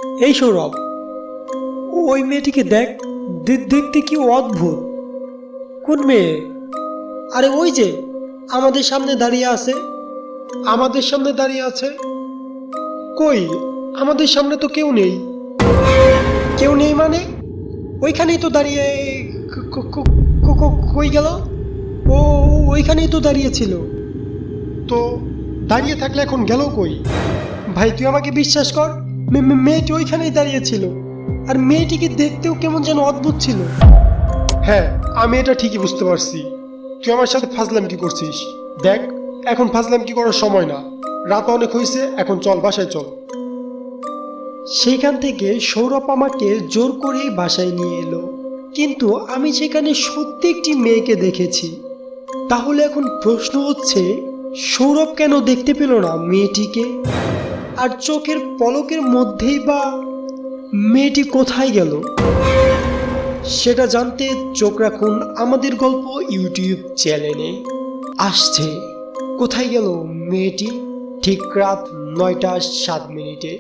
এই সৌরভ, ওই মেয়েটিকে দেখ, দেখতে কি অদ্ভুত। কোন মেয়ে? আরে ওই যে আমাদের সামনে দাঁড়িয়ে আছে। আমাদের সামনে দাঁড়িয়ে আছে? কই, আমাদের সামনে তো কেউ নেই। কেউ নেই মানে? ওইখানেই তো দাঁড়িয়ে। কই গেল? ও, ওইখানেই তো দাঁড়িয়ে ছিল। তো দাঁড়িয়ে থাকলে এখন গেল কই? ভাই তুই আমাকে বিশ্বাস কর, মেয়েটি ওইখানেই দাঁড়িয়ে ছিল। আর মেয়েটিকে দেখতেও কেমন যেন অদ্ভুত ছিল। হ্যাঁ, আমি এটা ঠিকই বুঝতে পারছি। তুই আমার সাথে ফাজলাম কি করছিস? দেখ, এখন ফাজলাম কি করার সময় না। রাত অনেক হয়েছে, এখন চল বাসায় চল। সেইখান থেকে সৌরভ আমাকে জোর করেই বাসায় নিয়ে এলো, কিন্তু আমি সেখানে সত্যি একটি মেয়েকে দেখেছি। তাহলে এখন প্রশ্ন হচ্ছে, সৌরভ কেন দেখতে পেল না মেয়েটিকে? আর চোখের পলকের মধ্যেই বা মেয়েটি কোথায় গেল? সেটা জানতে চোখ রাখুন আমাদের গল্প ইউটিউব চ্যানেলে। আসছে কোথায় গেল মেয়েটি, ঠিক রাত ৯টা ৭ মিনিটে।